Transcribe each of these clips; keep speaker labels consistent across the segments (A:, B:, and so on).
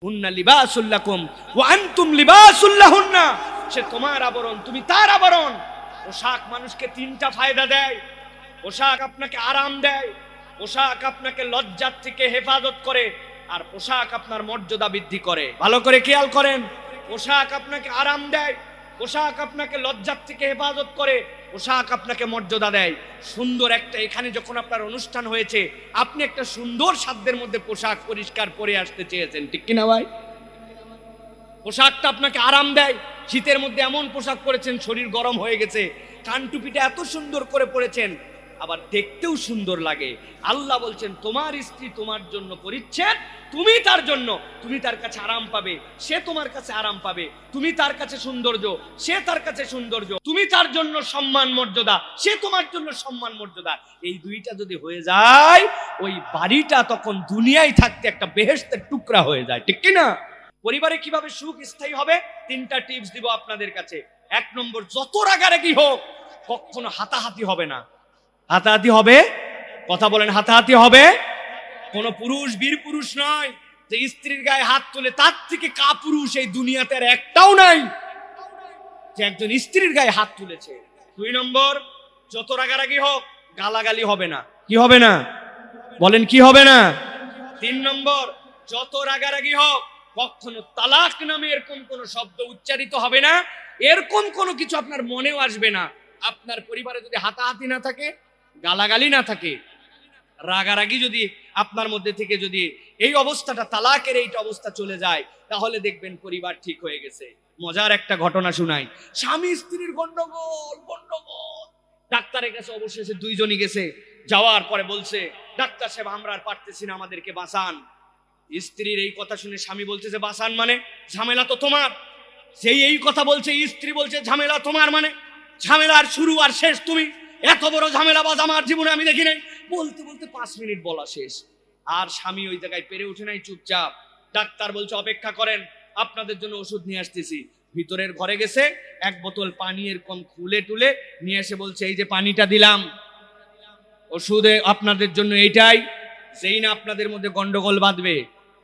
A: হুন্না লিবাসুল লাকুম ওয়া আনতুম লিবাসুল লাহুন্না। সে তোমার আবরণ, তুমি তার আবরণ। পোশাক মানুষকে তিনটা ফায়দা দেয়। পোশাক আপনাকে আরাম দেয়, পোশাক আপনাকে লজ্জার থেকে হেফাজত করে, আর পোশাক আপনার মর্যাদা বৃদ্ধি করে। ভালো করে খেয়াল করেন, পোশাক আপনাকে আরাম দেয়, পোশাক আপনাকে লজ্জার থেকে হেফাজত করে, পোশাক আপনাকে মর্যাদা দেয়। সুন্দর একটা, এখানে যখন আপনার অনুষ্ঠান হয়েছে, আপনি একটা সুন্দর সাধ্যের মধ্যে পোশাক পরিষ্কার পরে আসতে চেয়েছেন, ঠিক কিনা ভাই? পোশাকটা আপনাকে আরাম দেয়। শীতের মধ্যে এমন পোশাক পরেছেন, শরীর গরম হয়ে গেছে, কান টুপিটা এত সুন্দর করে পরেছেন, আবার দেখতেও সুন্দর লাগে। আল্লাহ বলছেন তোমার স্ত্রী তোমার জন্য পরিচ্ছদ, তুমি তার জন্য, তুমি তার কাছে আরাম পাবে, সে তোমার কাছে আরাম পাবে। তুমি তার কাছে সৌন্দর্য, সে তার কাছে সৌন্দর্য। তুমি তার জন্য সম্মান মর্যাদা, সে তোমার জন্য সম্মান মর্যাদা। এই দুইটা যদি হয়ে যায়, ওই বাড়িটা তখন দুনিয়ায় থাকতে একটা বেহেশতের টুকরা হয়ে যায়, ঠিক কিনা? পরিবারে কিভাবে সুখ স্থায়ী হবে, তিনটা টিপস দিব আপনাদের কাছে। 1 নম্বর, যত রাগারাগি হোক কখনো হাতাহাতি হবে না। হাতাহাতি হবে, কথা বলেন, হাতাহাতি হবে। কোন পুরুষ বীর পুরুষ নয় যে স্ত্রীর গায়ে হাত তোলে, তার থেকে কাপুরুষ এই দুনিয়াতে আর একটাও নাই যে একজন স্ত্রীর গায়ে হাত তুলেছে। 2 নম্বর, যত রাগারাগি হোক গালাগালি হবে না। কি হবে না বলেন, কি হবে না? 3 নম্বর, যত রাগারাগি হোক কখনো তালাক নামে এরকম কোন শব্দ উচ্চারিত হবে না, এরকম কোনো কিছু আপনার মনেও আসবে না। আপনার পরিবারে যদি হাতাহাতি না থাকে, গালাগালি না থাকে, রাগারাগি যদি আপনার মধ্যে থেকে যদি এই অবস্থাটা, তালাকের এইটা অবস্থা চলে যায়, তাহলে দেখবেন পরিবার ঠিক হয়ে গেছে। মজার একটা ঘটনা শুনাই। স্বামী স্ত্রীর গন্ডগোল গন্ডগোল, ডাক্তারের কাছে অবশেষে দুইজনই গেছে। যাওয়ার পরে বলছে, ডাক্তার সাহেব আমরা আর পারতেছি না, আমাদেরকে বাঁচান। স্ত্রীর এই কথা শুনে স্বামী বলছে যে বাঁচান মানে, ঝামেলা তো তোমার। সেই এই কথা বলছে, স্ত্রী বলছে ঝামেলা তোমার মানে, ঝামেলার শুরু আর শেষ তুমি। এত বড় ঝামেলাবাজ আমার জীবনে আমি দেখি নাই। বলতে বলতে 5 মিনিট বলা শেষ, আর স্বামী ওই জায়গায় পেরে ওঠে নাই, চুপচাপ। ডাক্তার বলছে অপেক্ষা করেন, আপনাদের জন্য ওষুধ নিয়ে আসতেছি। ভিতরের ঘরে গেছে, 1 বোতল পানি এরকম খুলে টুলে নিয়ে এসে বলছে এই যে পানিটা দিলাম, ওষুধে আপনাদের জন্য এইটাই। যেই না আপনাদের মধ্যে গন্ডগোল বাঁধবে,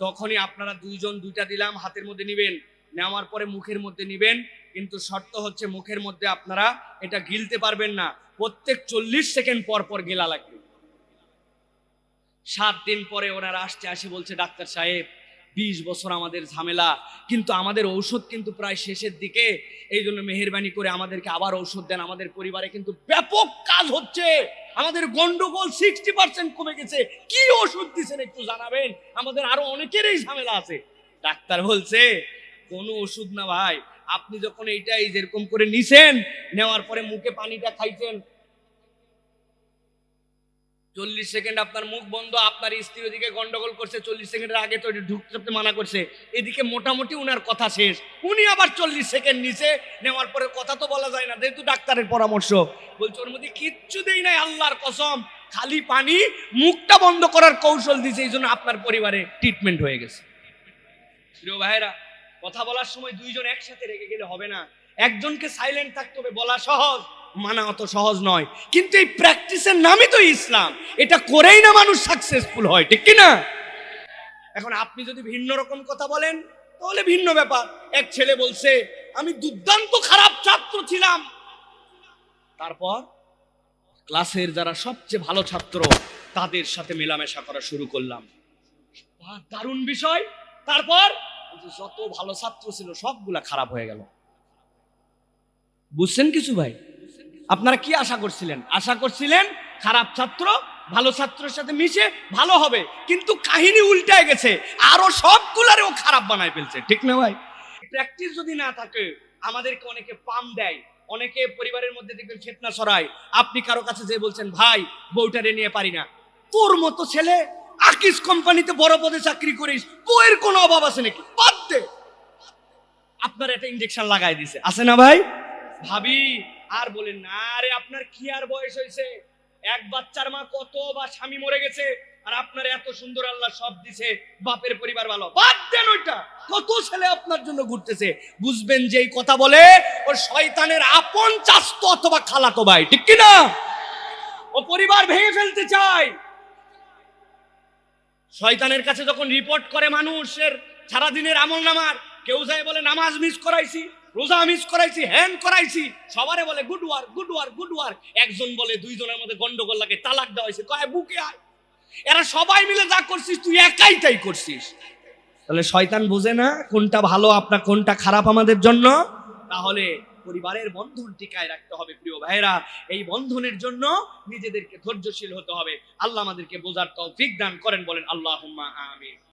A: তখনই আপনারা দুইজন দুইটা দিলাম, হাতের মধ্যে নিবেন, নেওয়ার পরে মুখের মধ্যে নিবেন। কিন্তু শর্ত হচ্ছে মুখের মধ্যে আপনারা এটা গিলতে পারবেন না, প্রত্যেক 40 সেকেন্ড পর পর গেলা লাগবে। 7 দিন পরে ওনারা আসে বলছে ডাক্তার সাহেব 20 বছর আমাদের ঝামেলা, কিন্তু আমাদের ঔষধ কিন্তু প্রায় শেষের দিকে, এই জন্য মেহেরবানি করে আমাদেরকে আবার ঔষধ দেন। আমাদের পরিবারে কিন্তু ব্যাপক কাজ হচ্ছে, আমাদের গন্ডগোল 60% কমে গেছে। কি ওষুধ দিচ্ছেন একটু জানাবেন, আমাদের আরো অনেকেরই ঝামেলা আছে। ডাক্তার বলছে কোনো ওষুধ না ভাই, আপনি যখন এইটাই যেরকম করে নিছেন, নেওয়ার পরে মুখে পানিটা খাইছেন, 40 সেকেন্ড আপনার মুখ বন্ধ, আপনার স্ত্রী ওদিকে গন্ডগোল করছে, 40 সেকেন্ডের আগে তো ঢুকতে মানা করছে, এদিকে মোটামুটি উনার কথা শেষ, উনি আবার 40 সেকেন্ড নিচে নেওয়ার পরে কথা তো বলা যায় না, যেহেতু ডাক্তারের পরামর্শ। বলছে ওর মধ্যে কিচ্ছু দেই নাই, আল্লাহর কসম, খালি পানি, মুখটা বন্ধ করার কৌশল দিছে, এই জন্য আপনার পরিবারে ট্রিটমেন্ট হয়ে গেছে। প্রিয় ভাইরা, কথা বলার সময় দুইজন একসাথে রেগে গেলে হবে না, একজনকে সাইলেন্ট থাকতে হবে। বলা সহজ, মানা অত সহজ নয়, কিন্তু এই প্র্যাকটিসের নামই তো ইসলাম, এটা করেই না মানুষ সাকসেসফুল হয়, ঠিক কি না? এখন আপনি যদি ভিন্ন রকম কথা বলেন তাহলে ভিন্ন ব্যাপার। এক ছেলে বলছে আমি দুর্দান্ত খারাপ ছাত্র ছিলাম, তারপর ক্লাসের যারা সবচেয়ে ভালো ছাত্র তাদের সাথে মেলামেশা করা শুরু করলাম, দারুণ বিষয়। তারপর যত ভালো ছাত্র ছিল সবগুলা খারাপ হয়ে গেল। বুঝছেন কিছু ভাই? আপনারা কি আশা করছিলেন? আশা করছিলেন খারাপ ছাত্র ভালো ছাত্রের সাথে মিশে ভালো হবে, কিন্তু কাহিনী উল্টায় গেছে, আরো সবগুলারেও খারাপ বানায় ফেলছে, ঠিক না ভাই? প্র্যাকটিস যদি না থাকে, আমাদেরকে অনেকে পাম দেয়, অনেকে পরিবারের মধ্যে দেখবেন ফিতনা ছড়ায়। আপনি কারো কাছে যে বলছেন ভাই বউটারে নিয়ে পারি না, তোর মতো ছেলে আকিস কোম্পানিতে বড় পদে চাকরি করিস, বউয়ের কোনো অভাব আছে নাকি, বাদ দে। আপনার একটা ইনজেকশন লাগাই দিছে, আছে না ভাই? ভাবি আর বলেন না, আরে আপনার কি আর বয়স হয়েছে, 1 বাচ্চার মা কত, বা স্বামী মরে গেছে, আর আপনার এত সুন্দর আল্লাহ সব দিছে, বাপের পরিবার ভালো, বাদ দেন ওইটা। কত ছেলে আপনার জন্য ঘুরতেছে, বুঝবেন যে এই কথা বলে ও শয়তানের আপন চাচতো অথবা খালাতো ভাই, ঠিক কি না? ও পরিবার ভেঙে ফেলতে চায়। শয়তানের কাছে যখন রিপোর্ট করে মানুষের সারাদিনের আমল নামার কেউ যায় বলে নামাজ মিস করাইছি, রোজা মিস করাইছি, হ্যান করাইছি, সবারে বলে good work good work good work. একজন বলে দুইজনের মধ্যে গন্ডগোল লাগে, তালাক দেওয়া হয়েছে, কয় বুকে আয়। এরা সবাই মিলে যা করছিস তুই একাই তাই করছিস। তাহলে শয়তান বোঝে না কোনটা ভালো আপনার কোনটা খারাপ আমাদের জন্য। তাহলে পরিবারের বন্ধন টিকায় রাখতে হবে প্রিয় ভাইরা। এই বন্ধনের জন্য নিজেদেরকে ধৈর্যশীল হতে হবে। আল্লাহ আমাদেরকে বোঝার তৌফিক দান করেন, বলেন আল্লাহুম্মা আমিন।